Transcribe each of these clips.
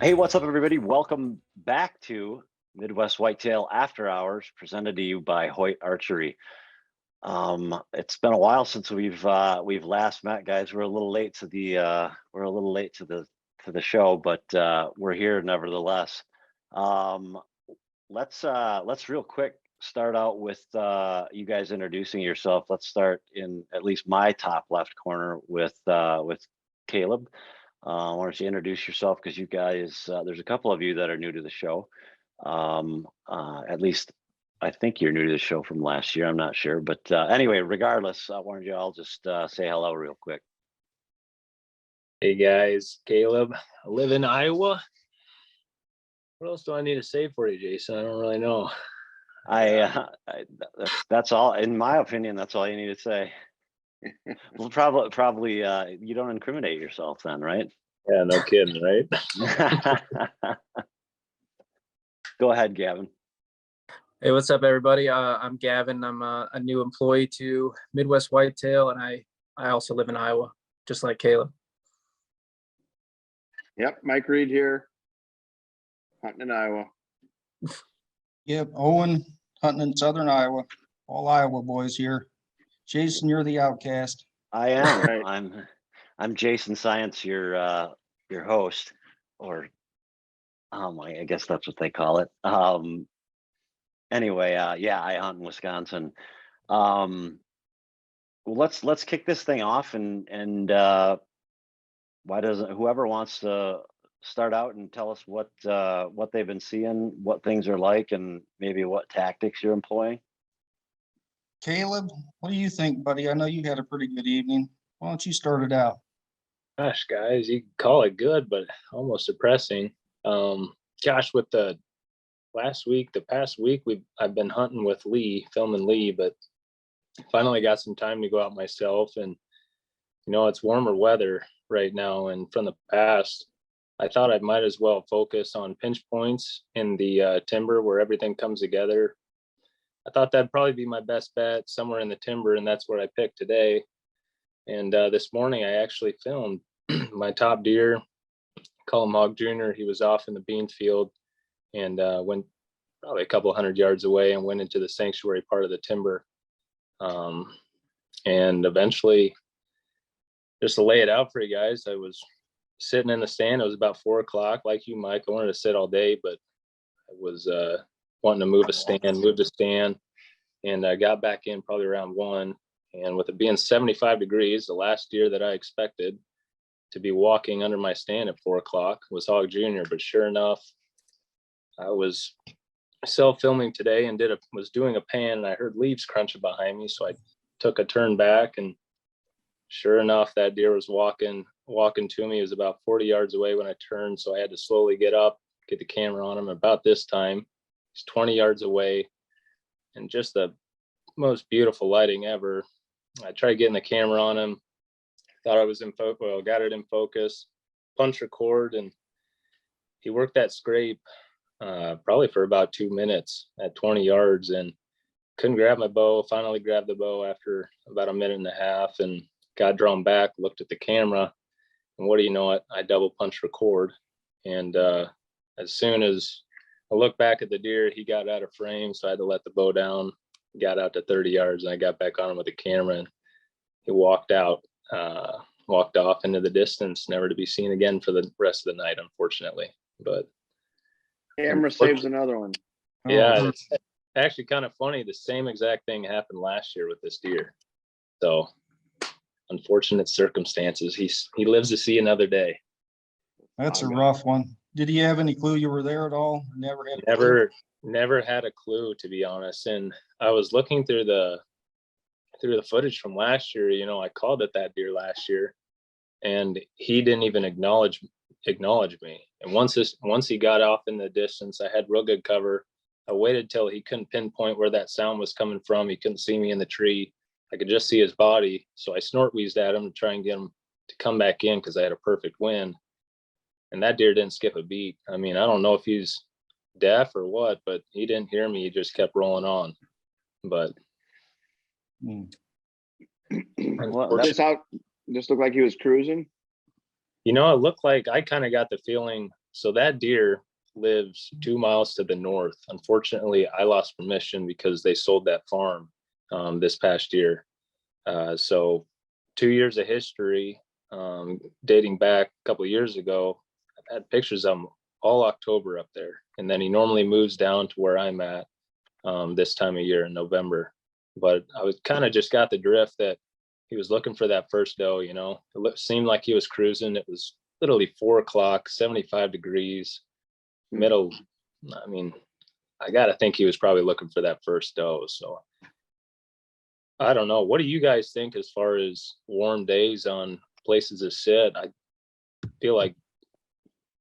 Hey, what's up, everybody? Welcome back to Midwest Whitetail After Hours, presented to you by Hoyt Archery. It's been a while since we've last met, guys. We're a little late to the show, but we're here nevertheless. Let's real quick start out with you guys introducing yourself. Let's start in at least my top left corner with Caleb. Why don't you introduce yourself, because you guys, there's a couple of you that are new to the show. At least I think you're new to the show from last year. I'm not sure, but anyway, regardless, why don't you all just say hello real quick. Hey guys, Caleb. I live in Iowa. What else do I need to say for you, Jason? I don't really know. That's all. In my opinion, that's all you need to say. Well, probably you don't incriminate yourself then, right? Yeah, no kidding, right? Go ahead, Gavin. Hey, what's up, everybody? I'm Gavin. I'm a new employee to Midwest Whitetail, and I also live in Iowa, just like Caleb. Yep, Mike Reed here, hunting in Iowa. Yep, Owen, hunting in southern Iowa. All Iowa boys here. Jason, you're the outcast. I am. Right. I'm Jason Science, your host, or I guess that's what they call it. Anyway, yeah, I hunt in Wisconsin. Well, let's kick this thing off, and why doesn't whoever wants to start out and tell us what they've been seeing, what things are like, and maybe what tactics you're employing. Caleb, what do you think, buddy? I know you had a pretty good evening. Why don't you start it out? Gosh, guys, you can call it good, but almost depressing. Gosh, with the past week, I've been hunting with Lee, filming Lee, but finally got some time to go out myself. And it's warmer weather right now, and from the past, I thought I might as well focus on pinch points in the timber where everything comes together. I thought that'd probably be my best bet, somewhere in the timber, and that's what I picked today. And this morning I actually filmed my top deer, call him Hog Jr. He was off in the bean field, and went probably a couple hundred yards away and went into the sanctuary part of the timber. And eventually, just to lay it out for you guys, I was sitting in the stand. It was about 4 o'clock, like you, Mike. I wanted to sit all day, but I was wanting to move the stand, and I got back in probably around 1. And with it being 75 degrees, the last deer that I expected to be walking under my stand at 4 o'clock was Hog Jr. But sure enough, I was self-filming today and was doing a pan, and I heard leaves crunching behind me. So I took a turn back, and sure enough, that deer was walking to me. It was about 40 yards away when I turned. So I had to slowly get up, get the camera on him. About this time, he's 20 yards away, and just the most beautiful lighting ever. I tried getting the camera on him, thought I was in focus. Well, got it in focus, punch record, and he worked that scrape probably for about 2 minutes at 20 yards, and couldn't grab my bow. Finally grabbed the bow after about a minute and a half, and got drawn back, looked at the camera, and what do you know it, I double punch record. And as soon as I looked back at the deer, he got out of frame, so I had to let the bow down, got out to 30 yards, and I got back on him with the camera, and he walked off into the distance, never to be seen again for the rest of the night, unfortunately. But Camera saves another one. yeah, it's actually kind of funny. The same exact thing happened last year with this deer. So unfortunate circumstances. He lives to see another day. That's a rough one. Did he have any clue you were there at all? Never had a clue, to be honest. And I was looking through the footage from last year. I called at that deer last year, and he didn't even acknowledge me. And once he got off in the distance, I had real good cover. I waited till he couldn't pinpoint where that sound was coming from. He couldn't see me in the tree. I could just see his body. So I snort wheezed at him to try and get him to come back in, because I had a perfect wind. And that deer didn't skip a beat. I mean, I don't know if he's deaf or what, but he didn't hear me. He just kept rolling on. But Just looked like he was cruising. it looked like, I kind of got the feeling So that deer lives 2 miles to the north. Unfortunately, I lost permission because they sold that farm this past year. So 2 years of history, dating back a couple of years ago, I've had pictures of him all October up there. And then he normally moves down to where I'm at this time of year in November. But I was kind of just got the drift that he was looking for that first doe, you know. It seemed like he was cruising. It was literally 4 o'clock, 75 degrees, middle. I mean, I got to think he was probably looking for that first doe. So I don't know. What do you guys think as far as warm days on places to sit? I feel like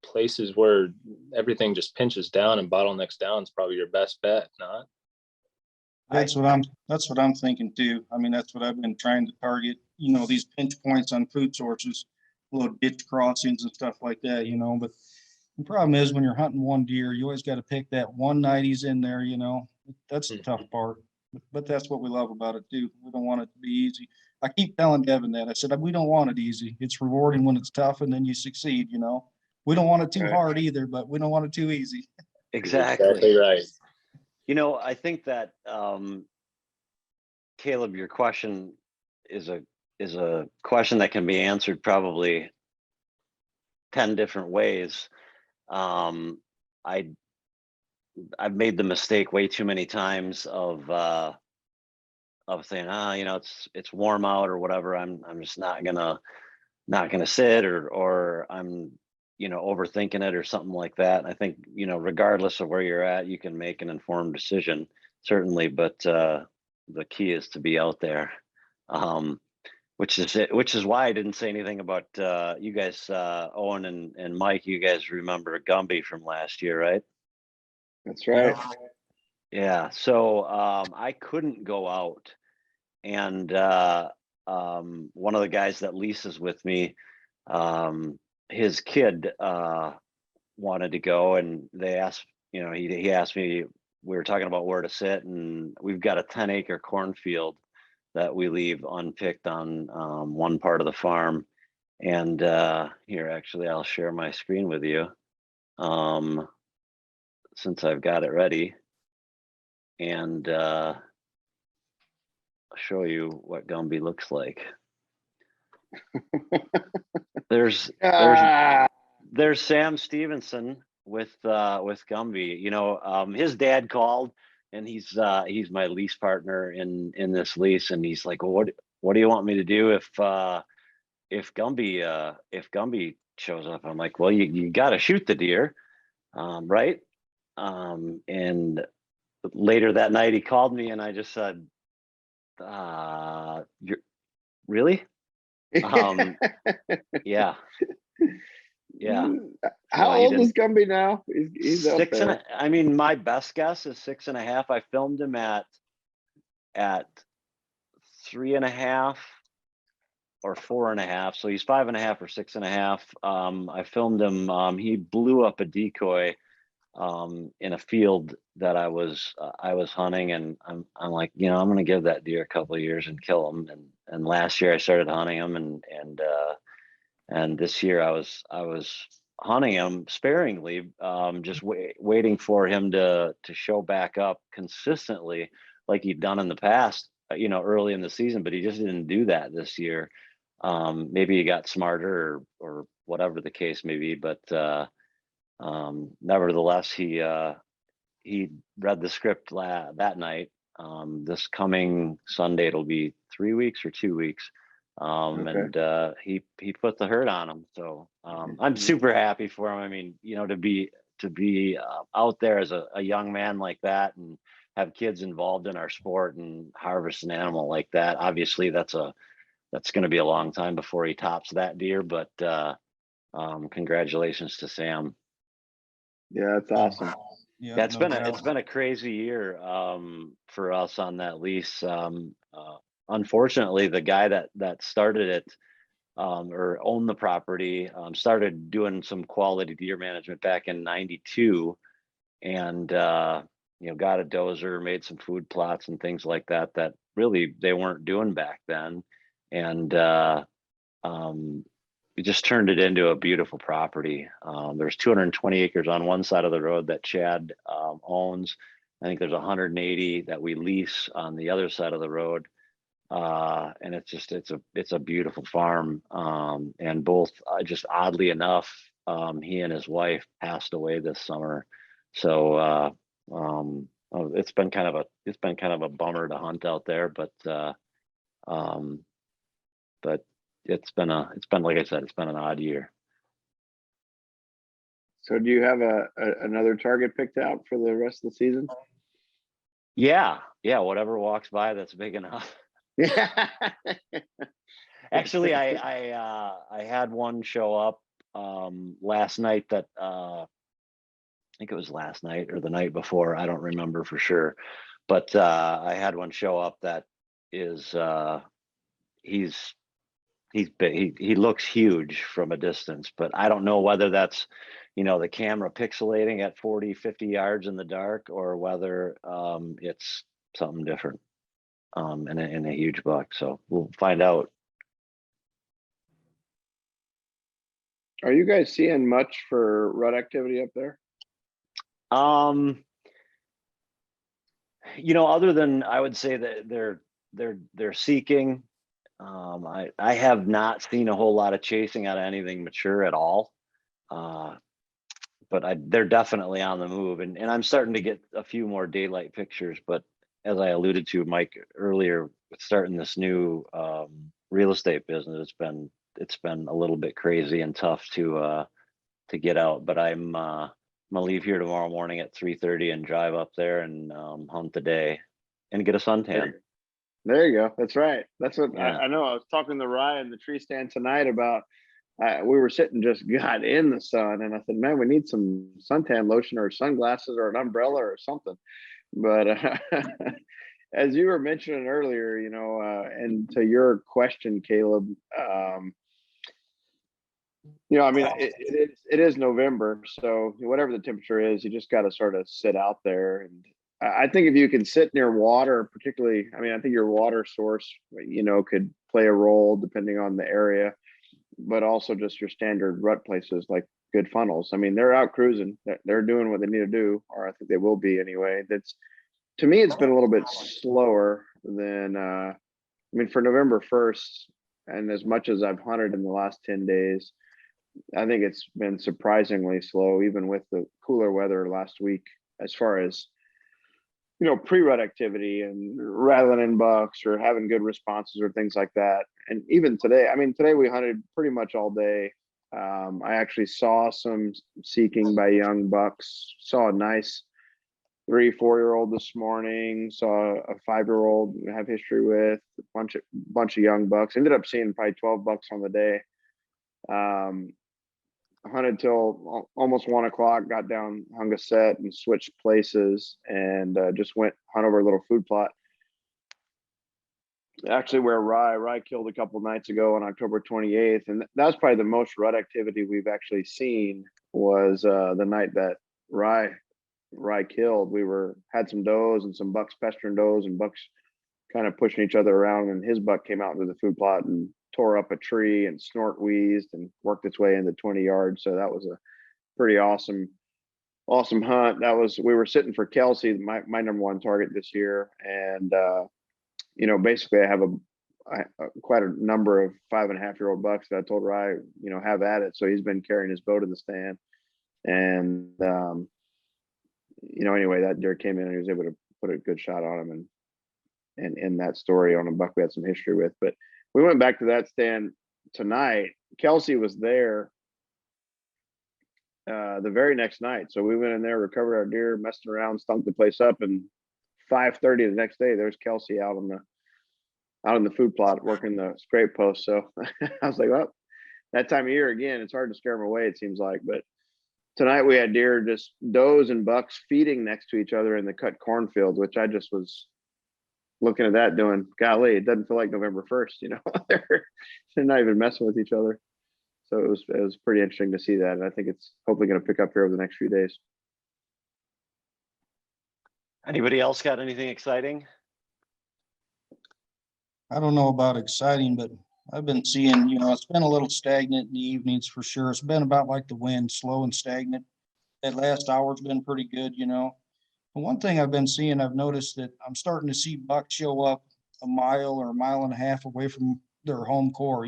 places where everything just pinches down and bottlenecks down is probably your best bet, not? That's what I'm thinking too. I mean, that's what I've been trying to target, you know, these pinch points on food sources, little ditch crossings and stuff like that, you know, but the problem is when you're hunting one deer, you always got to pick that one night he's in there, you know, that's the tough part. But that's what we love about it too. We don't want it to be easy. I keep telling Devin that. I said, we don't want it easy. It's rewarding when it's tough and then you succeed, you know. We don't want it too Right. hard either, but we don't want it too easy. Exactly. Right. You know, I think that Caleb, your question is a question that can be answered probably 10 different ways. I've made the mistake way too many times of saying, you know, it's warm out or whatever. I'm just not gonna sit or I'm, you know, overthinking it or something like that. And I think, you know, regardless of where you're at, you can make an informed decision, certainly. But the key is to be out there, which is why I didn't say anything about you guys, Owen and Mike. You guys remember Gumby from last year, right? That's right. Yeah. So I couldn't go out, and one of the guys that leases with me, his kid wanted to go, and they asked, you know, he asked me. We were talking about where to sit, and we've got a 10-acre cornfield that we leave unpicked on one part of the farm. And here, actually, I'll share my screen with you since I've got it ready, and I'll show you what Gumby looks like. There's Ah, Sam Stevenson with Gumby. You know, his dad called, and he's my lease partner in this lease, and he's like, well, what do you want me to do if Gumby shows up? I'm like, well, you got to shoot the deer, right? And later that night he called me, and I just said, you're really? Yeah. How Well, he old didn't. is Gumby now? He's up Six and there. I mean, my best guess is 6.5. I filmed him at 3.5 or 4.5. So he's 5.5 or 6.5. I filmed him. He blew up a decoy in a field that I was hunting, and I'm like, you know, I'm gonna give that deer a couple of years and kill him. And last year I started hunting him, and this year I was hunting him sparingly, just waiting for him to show back up consistently like he'd done in the past, you know, early in the season. But he just didn't do that this year. Maybe he got smarter or whatever the case may be, but nevertheless, he read the script that night. This coming Sunday, it'll be 3 weeks or 2 weeks. And he put the hurt on him. So I'm super happy for him. I mean, you know, to be out there as a young man like that and have kids involved in our sport and harvest an animal like that. Obviously, that's going to be a long time before he tops that deer. But congratulations to Sam. Yeah, that's awesome. Yeah, It's no doubt. been a crazy year for us on that lease. Unfortunately, the guy that started it or owned the property started doing some quality deer management back in '92, and you know, got a dozer, made some food plots and things like that really they weren't doing back then. And we just turned it into a beautiful property. There's 220 acres on one side of the road that Chad owns. I think there's 180 that we lease on the other side of the road. And it's a beautiful farm. And both, just oddly enough, he and his wife passed away this summer. So it's been kind of a bummer to hunt out there, but it's been like I said, it's been an odd year. So do you have another target picked out for the rest of the season? Yeah, whatever walks by that's big enough. Yeah. Actually, I had one show up last night that I think it was last night or the night before. I don't remember for sure, but I had one show up that is he's big. He looks huge from a distance, but I don't know whether that's, the camera pixelating at 40, 50 yards in the dark, or whether it's something different in a huge buck. So we'll find out. Are you guys seeing much for rut activity up there? Other than, I would say that they're seeking. I have not seen a whole lot of chasing out of anything mature at all. But they're definitely on the move, and I'm starting to get a few more daylight pictures. But as I alluded to, Mike, earlier, starting this new real estate business, it's been a little bit crazy and tough to get out. But I'm gonna leave here tomorrow morning at 3:30 and drive up there and hunt the day and get a suntan. There you go. That's right. That's what Yeah. I know. I was talking to Ryan in the tree stand tonight about. We were sitting, just got in the sun, and I said, "Man, we need some suntan lotion or sunglasses or an umbrella or something." But as you were mentioning earlier, and to your question, Caleb, I mean, it is November, so whatever the temperature is, you just got to sort of sit out there. And I think if you can sit near water, particularly, I mean, I think your water source, could play a role depending on the area, but also just your standard rut places like good funnels. I mean, they're out cruising, they're doing what they need to do, or I think they will be anyway. To me, it's been a little bit slower than, for November 1st, and as much as I've hunted in the last 10 days, I think it's been surprisingly slow, even with the cooler weather last week, as far as, pre-rut activity and rattling in bucks or having good responses or things like that. And even today, today we hunted pretty much all day. I actually saw some seeking by young bucks, saw a nice 3-4-year-old this morning, saw a 5-year-old I have history with, a bunch of young bucks. Ended up seeing probably 12 bucks on the day. Hunted till almost 1 o'clock, got down, hung a set and switched places, and just went hunt over a little food plot. Actually, where Rye killed a couple nights ago on October 28th. And that's probably the most rut activity we've actually seen, was the night that Rye killed. We had some does and some bucks pestering does, and bucks kind of pushing each other around, and his buck came out into the food plot and tore up a tree and snort wheezed and worked its way into 20 yards. So that was a pretty awesome hunt. We were sitting for Kelsey, my number one target this year. And, basically I have quite a number of 5.5-year-old bucks that I told Rye, have at it. So he's been carrying his bow to the stand. And, anyway, that deer came in and he was able to put a good shot on him, and in that story on a buck we had some history with. But we went back to that stand tonight. Kelsey was there the very next night. So we went in there, recovered our deer, messed around, stunk the place up, and 5:30 the next day, there's Kelsey out in the food plot working the scrape post. So I was like, well, that time of year again, it's hard to scare them away, it seems like. But tonight we had deer, just does and bucks, feeding next to each other in the cut cornfield, which I just was looking at that doing, golly, it doesn't feel like November 1st, they're not even messing with each other. So it was pretty interesting to see that. And I think it's hopefully going to pick up here over the next few days. Anybody else got anything exciting? I don't know about exciting, but I've been seeing, it's been a little stagnant in the evenings for sure. It's been about like the wind, slow and stagnant. That last hour's been pretty good. And one thing I've been seeing, I've noticed that I'm starting to see bucks show up a mile or a mile and a half away from their home core.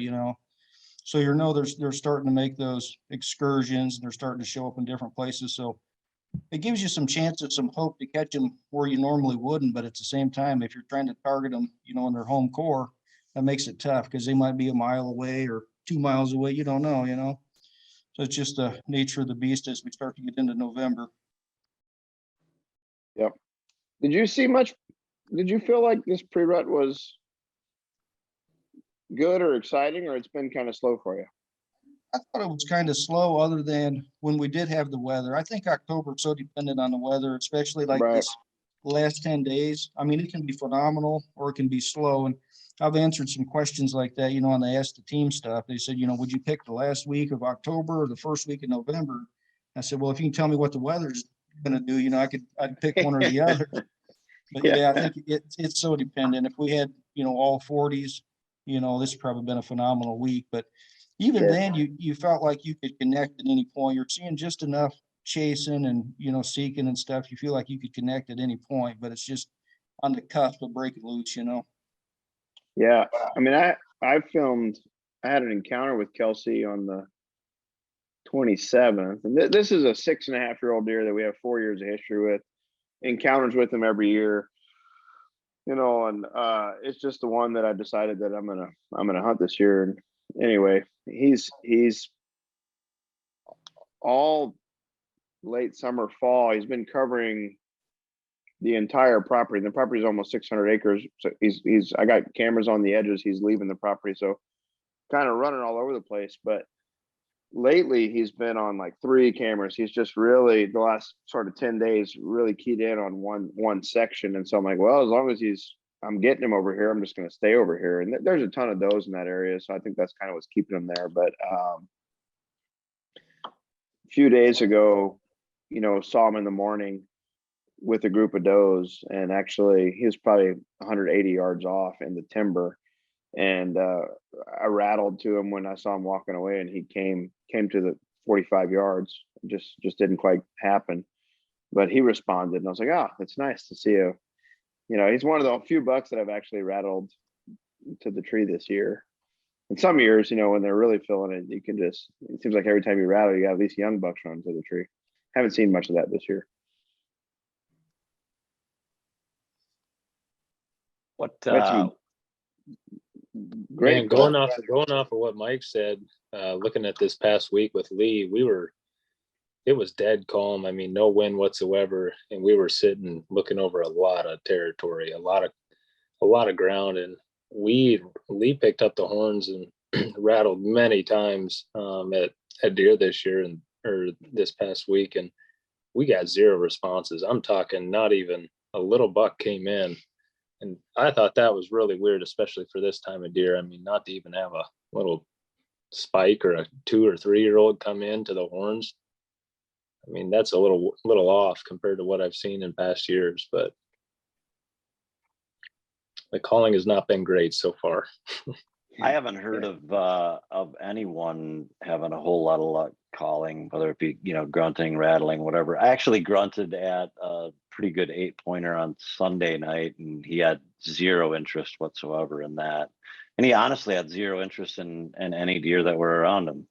So they're starting to make those excursions and they're starting to show up in different places. So it gives you some chances, some hope to catch them where you normally wouldn't. But at the same time, if you're trying to target them, in their home core, that makes it tough because they might be a mile away or 2 miles away. You don't know. So it's just the nature of the beast as we start to get into November. Yep. Did you feel like this pre-rut was good or exciting, or it's been kind of slow for you? I thought it was kind of slow other than when we did have the weather. I think October is so dependent on the weather, especially like Right. this last 10 days. I mean, it can be phenomenal or it can be slow. And I've answered some questions like that, and they asked the team stuff. They said, would you pick the last week of October or the first week of November? I said, well, if you can tell me what the weather's going to do, I'd pick one or the other. But yeah, I think it's so dependent. If we had, all 40s, this has probably been a phenomenal week. But even Yeah. then, you felt like you could connect at any point. You're seeing just enough chasing and seeking and stuff. You feel like you could connect at any point, but it's just on the cusp of breaking loose. Yeah. I mean, I had an encounter with Kelsey on the 27th. And this is a 6.5-year-old deer that we have 4 years of history with. Encounters with him every year. And it's just the one that I decided that I'm gonna hunt this year. And anyway, he's all late summer, fall. He's been covering the entire property. The property is almost 600 acres. So I got cameras on the edges. He's leaving the property, so kind of running all over the place. But lately, he's been on like 3 cameras. He's just really the last sort of 10 days really keyed in on one section. And so I'm like, well, as long as I'm getting him over here, I'm just going to stay over here. And there's a ton of does in that area, so I think that's kind of what's keeping him there. But a few days ago, saw him in the morning with a group of does, and actually he was probably 180 yards off in the timber. And I rattled to him when I saw him walking away, and he came to the 45 yards. Just didn't quite happen, but he responded, and I was like, oh, it's nice to see you. He's one of the few bucks that I've actually rattled to the tree this year. And some years, when they're really feeling it, it seems like every time you rattle, you got at least young bucks run to the tree. Haven't seen much of that this year. What That's some Man, great. going off of what Mike said, looking at this past week with Lee, it was dead calm. I mean, no wind whatsoever, and we were sitting looking over a lot of territory, a lot of ground, and Lee picked up the horns and rattled many times at deer this year or this past week, and we got 0 responses. I'm talking not even a little buck came in. And I thought that was really weird, especially for this time of deer. I mean, not to even have a little spike or a 2 or 3-year-old come into the horns. I mean, that's a little off compared to what I've seen in past years, but the calling has not been great so far. I haven't heard of anyone having a whole lot of luck calling, whether it be grunting, rattling, whatever. I actually grunted at a pretty good 8-pointer on Sunday night, and he had 0 interest whatsoever in that. And he honestly had 0 interest in any deer that were around him.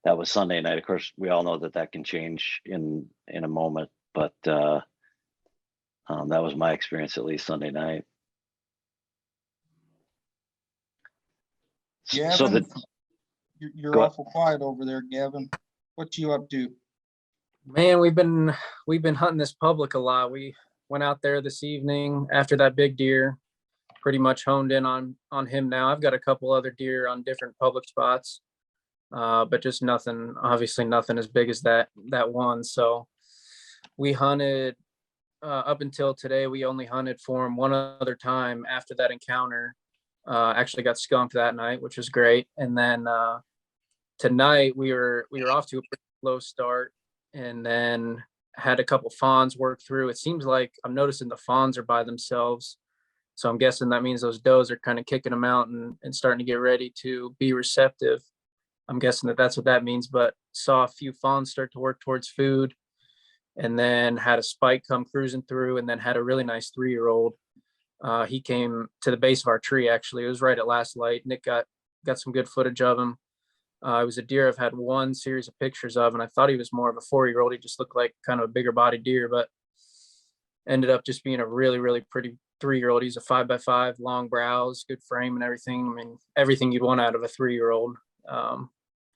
That was Sunday night. Of course, we all know that can change in a moment, but that was my experience, at least Sunday night. Gavin, So you're awful quiet over there, Gavin. What you up to? Man, we've been hunting this public a lot. We went out there this evening after that big deer, pretty much honed in on him now. I've got a couple other deer on different public spots, but just obviously nothing as big as that one. So we hunted up until today. We only hunted for him one other time after that encounter. Actually got skunked that night, which was great. And then tonight we were off to a pretty slow start, and then had a couple fawns work through. It seems like I'm noticing the fawns are by themselves So I'm guessing that means those does are kind of kicking them out and starting to get ready to be receptive. I'm guessing that that's what that means, but saw a few fawns start to work towards food, and then had a spike come cruising through, and then had a really nice 3-year-old. He came to the base of our tree. Actually, it was right at last light. Nick got some good footage of him. It was a deer I've had one series of pictures of, and I thought he was more of a 4-year-old. He just looked like kind of a bigger body deer, but ended up just being a really, really pretty 3-year-old. He's a 5x5, long brows, good frame and everything. I mean, everything you'd want out of a 3-year-old.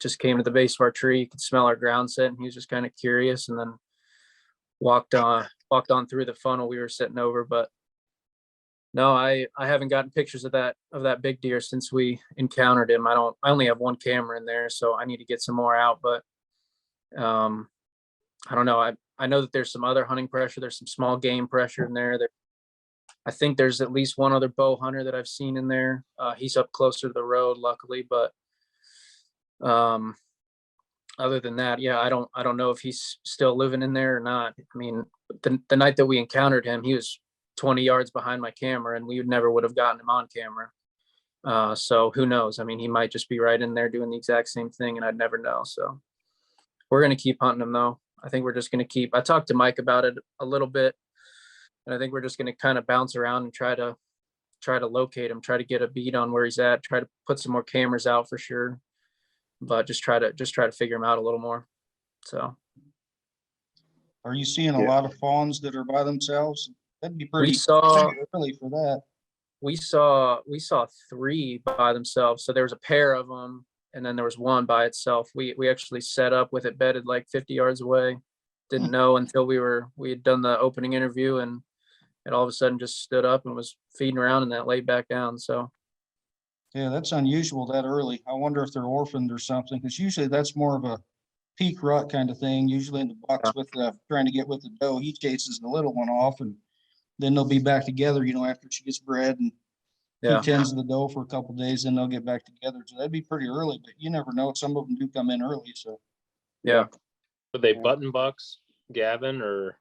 Just came to the base of our tree, could smell our ground set, and he was just kind of curious, and then walked on through the funnel we were sitting over. But no, I haven't gotten pictures of that big deer since we encountered him. I only have one camera in there, so I need to get some more out. But I don't know. I know that there's some other hunting pressure. There's some small game pressure in there. I think there's at least one other bow hunter that I've seen in there. He's up closer to the road, luckily, but other than that, yeah, I don't know if he's still living in there or not. I mean, the night that we encountered him, he was 20 yards behind my camera, and we never would have gotten him on camera. So who knows? I mean, he might just be right in there doing the exact same thing, and I'd never know. So we're going to keep hunting him, though. I think we're just going to keep, I talked to Mike about it a little bit, and I think we're just going to kind of bounce around and try to locate him, try to get a beat on where he's at, try to put some more cameras out for sure, but just try to figure him out a little more. So Are you seeing a Yeah. lot of fawns that are by themselves? That'd be we pretty saw early for that. we saw 3 by themselves. So there was a pair of them, and then there was one by itself. We actually set up with it bedded like 50 yards away. Didn't know until we had done the opening interview, and it all of a sudden just stood up and was feeding around and then laid back down. So Yeah, that's unusual that early. I wonder if they're orphaned or something, because usually that's more of a peak rut kind of thing. Usually in the bucks with trying to get with the doe, he chases the little one off, and then they'll be back together, after she gets bred, and he yeah, tends to the doe for a couple of days, then they'll get back together. So that'd be pretty early, but you never know. Some of them do come in early. So yeah, Were they Yeah. button bucks, Gavin, or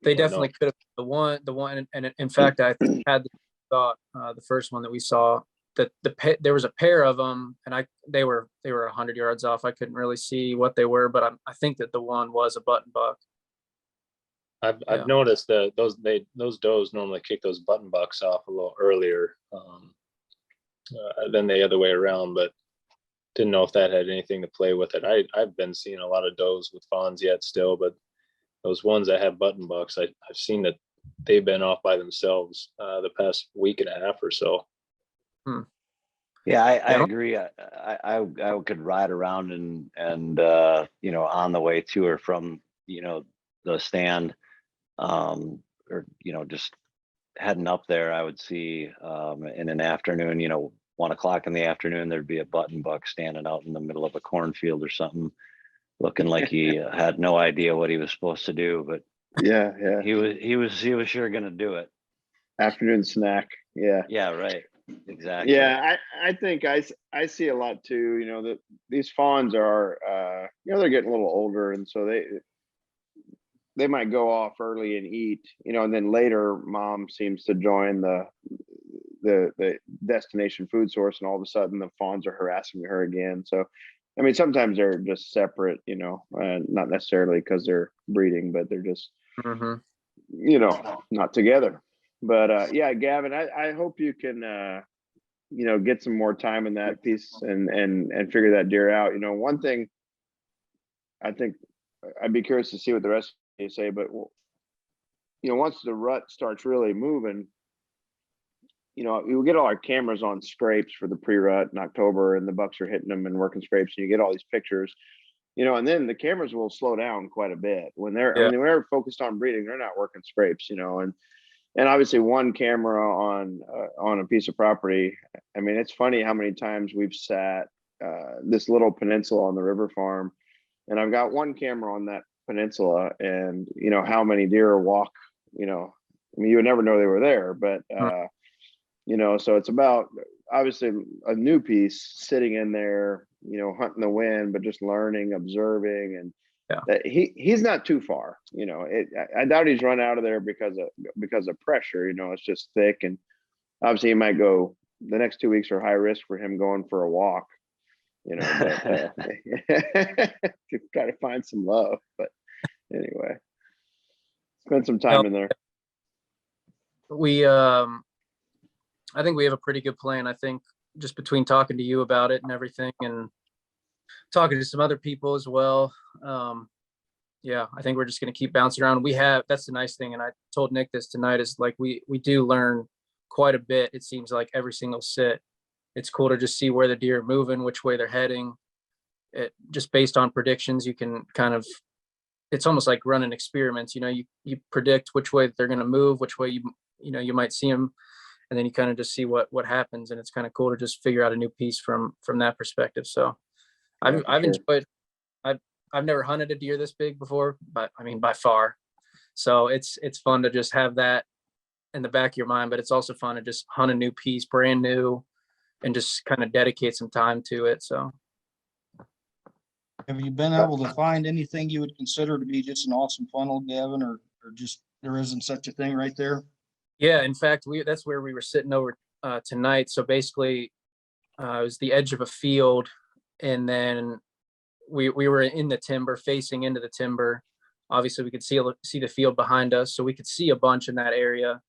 they or no? definitely could have. The one, and in fact, I had the thought, the first one that we saw, that there was a pair of them, and they were 100 yards off. I couldn't really see what they were, but I think that the one was a button buck. I've Yeah. noticed that those does normally kick those button bucks off a little earlier than the other way around, but didn't know if that had anything to play with it. I've been seeing a lot of does with fawns yet still, but those ones that have button bucks, I've seen that they've been off by themselves the past week and a half or so. Yeah, I Yeah. agree. I could ride around and on the way to or from the stand, or just heading up there, I would see in an afternoon, 1 o'clock in the afternoon, there'd be a button buck standing out in the middle of a cornfield or something, looking like he had no idea what he was supposed to do, but Yeah. he was sure gonna do it. Afternoon snack. Yeah. Yeah, right. Exactly. Yeah, I think I see a lot too. That these fawns are, they're getting a little older, and so they might go off early and eat, and then later mom seems to join the destination food source, and all of a sudden the fawns are harassing her again. So, I mean, sometimes they're just separate, not necessarily because they're breeding, but they're just, Mm-hmm. not together. But yeah, Gavin, I hope you can get some more time in that piece and figure that deer out. One thing I think I'd be curious to see what the rest of you say, but once the rut starts really moving, we'll get all our cameras on scrapes for the pre-rut in October, and the bucks are hitting them and working scrapes, and you get all these pictures, and then the cameras will slow down quite a bit when Yeah. when they're focused on breeding. They're not working scrapes, and obviously one camera on a piece of property. I mean, it's funny how many times we've sat this little peninsula on the river farm, and I've got one camera on that peninsula, and how many deer walk, I mean, you would never know they were there, but so it's about obviously a new piece sitting in there, hunting the wind, but just learning, observing, that he's not too far. I doubt he's run out of there because of pressure. It's just thick, and obviously he might go. The next 2 weeks are high risk for him going for a walk. But to try to find some love. But anyway, spend some time in there. I think we have a pretty good plan. I think just between talking to you about it and everything, and talking to some other people as well. Yeah, I think we're just going to keep bouncing around. That's the nice thing. And I told Nick this tonight, is like, we do learn quite a bit. It seems like every single sit, it's cool to just see where the deer are moving, which way they're heading. It just based on predictions, you can kind of, it's almost like running experiments. You predict which way they're going to move, which way you might see them, and then you kind of just see what happens. And it's kind of cool to just figure out a new piece from that perspective. So I've enjoyed. I've never hunted a deer this big before, but I mean, by far. So it's fun to just have that in the back of your mind, but it's also fun to just hunt a new piece, brand new, and just kind of dedicate some time to it. So have you been able to find anything you would consider to be just an awesome funnel, Gavin, or just there isn't such a thing right there? Yeah, in fact, that's where we were sitting over tonight. So basically, it was the edge of a field, and then we were in the timber, facing into the timber. Obviously, we could see the field behind us, so we could see a bunch in that area.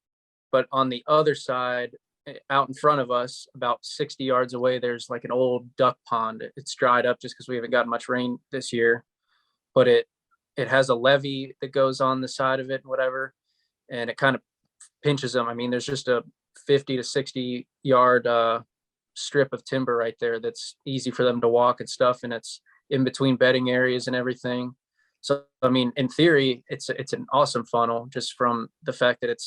But on the other side, out in front of us, about 60 yards away, there's like an old duck pond. It's dried up just because we haven't gotten much rain this year, but it has a levee that goes on the side of it and whatever, and it kind of pinches them. I mean, there's just a 50 to 60 yard strip of timber right there that's easy for them to walk and stuff, and it's in between bedding areas and everything. So, I mean, in theory, it's an awesome funnel, just from the fact that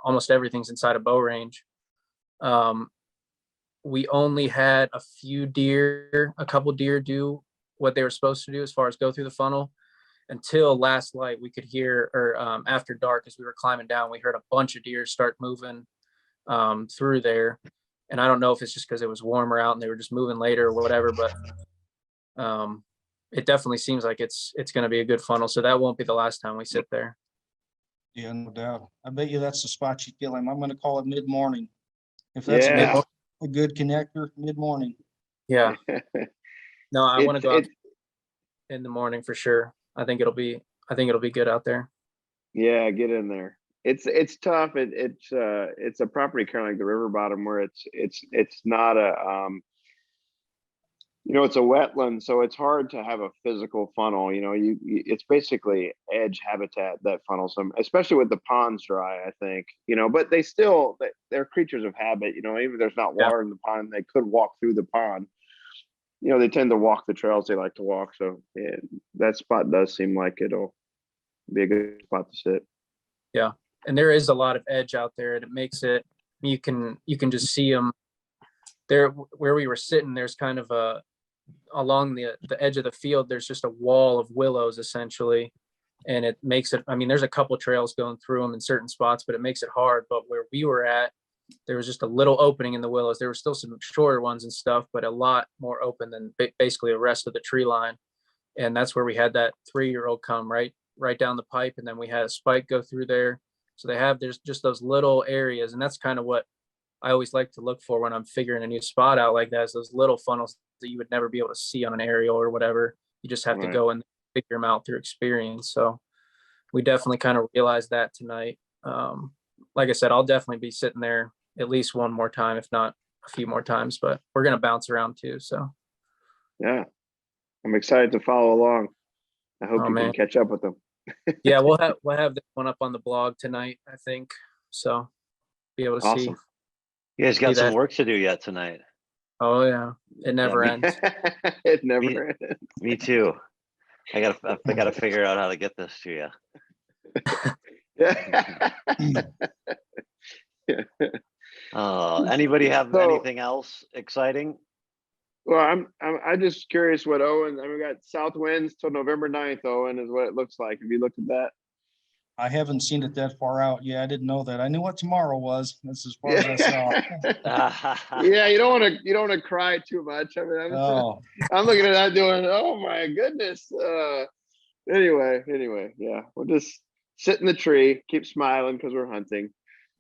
almost everything's inside a bow range. We only had a couple deer do what they were supposed to do as far as go through the funnel until last light. We could hear, or after dark, as we were climbing down, we heard a bunch of deer start moving through there. And I don't know if it's just because it was warmer out and they were just moving later or whatever, but it definitely seems like it's going to be a good funnel. So that won't be the last time we sit there. Yeah, no doubt. I bet you that's the spot you kill him. I'm going to call it mid-morning. If that's a good connector, mid-morning. Yeah. No, I want to go out in the morning for sure. I think it'll be good out there. Yeah, get in there. It's tough. It's a property kind of like the river bottom, where it's not a it's a wetland, so it's hard to have a physical funnel. It's basically edge habitat, that funnel. Some, especially with the ponds dry, I think. But they're creatures of habit. Even if there's not water in the pond, they could walk through the pond. They tend to walk the trails they like to walk. So that spot does seem like it'll be a good spot to sit. Yeah, and there is a lot of edge out there, and it makes it. You can just see them there where we were sitting. There's kind of along the edge of the field, there's just a wall of willows essentially, and it makes it, there's a couple trails going through them in certain spots, but it makes it hard. But where we were at, there was just a little opening in the willows. There were still some shorter ones and stuff, but a lot more open than basically the rest of the tree line. And that's where we had that 3-year-old come right down the pipe, and then we had a spike go through there. So there's just those little areas, and that's kind of what I always like to look for when I'm figuring a new spot out like that, is those little funnels that you would never be able to see on an aerial or whatever. You just have to go and figure them out through experience. So we definitely kind of realized that tonight. Like I said, I'll definitely be sitting there at least one more time, if not a few more times, but we're going to bounce around too. So yeah, I'm excited to follow along. I hope you can catch up with them. Yeah, we'll have this one up on the blog tonight, I think. So be able to see. You guys got some work to do yet tonight. Oh yeah, it never ends. It never ends. Me too. I gotta figure out how to get this to you. Anybody have anything else exciting? Well, I'm just curious what Owen. We got south winds till November 9th. Owen, is what it looks like. Have you looked at that? I haven't seen it that far out. Yeah, I didn't know that. I knew what tomorrow was. That's as far as I saw. Yeah, you don't want to cry too much. I'm looking at that doing, oh my goodness. Anyway, yeah, we'll just sit in the tree, keep smiling because we're hunting,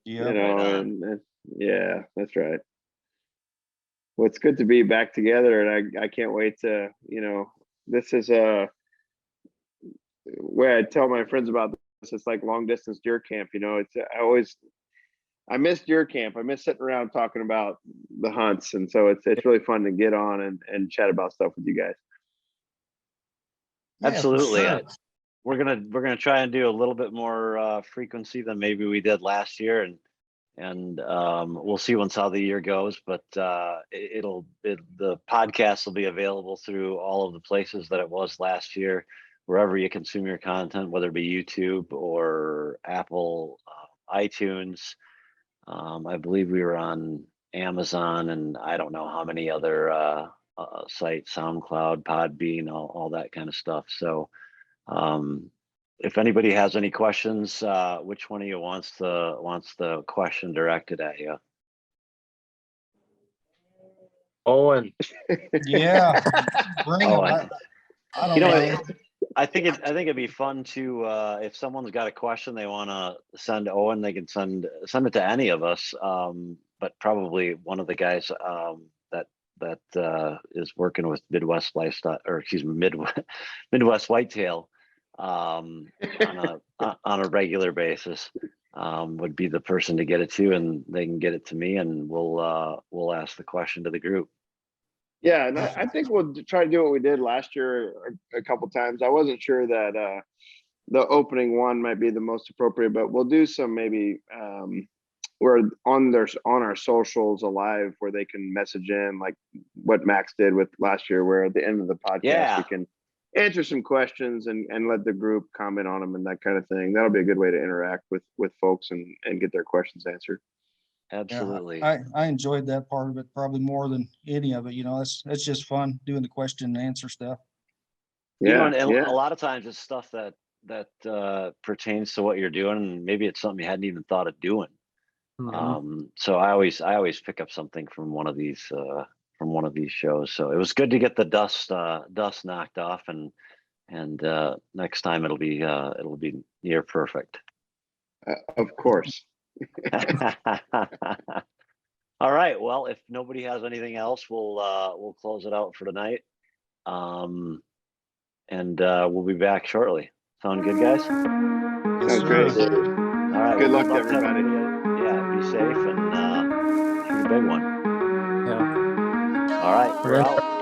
Yeah. you know, Right on. and yeah, that's right. Well, it's good to be back together, and I can't wait to, this is a way I tell my friends about this. It's like long distance deer camp, it's I miss deer camp. I miss sitting around talking about the hunts, and so it's really fun to get on and chat about stuff with you guys. Yeah, for Absolutely. sure. We're gonna try and do a little bit more frequency than maybe we did last year, and we'll see once how the year goes. But the podcast will be available through all of the places that it was last year, wherever you consume your content, whether it be YouTube or Apple, iTunes. I believe we were on Amazon, and I don't know how many other sites, SoundCloud, Podbean, all that kind of stuff. So if anybody has any questions, which one of you wants the question directed at you? Owen, Yeah. Bring Oh, them. I don't you know, know. I think it'd be fun to if someone's got a question they want to send Owen, they can send it to any of us, but probably one of the guys that is working with Midwest Lifestyle, or excuse me, Midwest Whitetail on a regular basis, would be the person to get it to, and they can get it to me, and we'll ask the question to the group. Yeah, and I think we'll try to do what we did last year a couple times. I wasn't sure that the opening one might be the most appropriate, but we'll do some maybe we're on our socials alive where they can message in, like what Max did with last year, where at the end of the podcast Yeah. we can answer some questions and let the group comment on them and that kind of thing. That'll be a good way to interact with folks and get their questions answered. Absolutely. Yeah, I enjoyed that part of it probably more than any of it. It's just fun doing the question and answer stuff. Yeah, and yeah. a lot of times it's stuff that pertains to what you're doing, and maybe it's something you hadn't even thought of doing. So I always pick up something from one of these shows. So it was good to get the dust knocked off, and next time it'll be near perfect. Of course. All right. Well, if nobody has anything else, we'll close it out for tonight. And we'll be back shortly. Sound good, guys? Yes, Sounds great. sir. All right. Good well, luck to everybody. Yeah. Be safe and shoot a big one. Yeah. All right. We're out.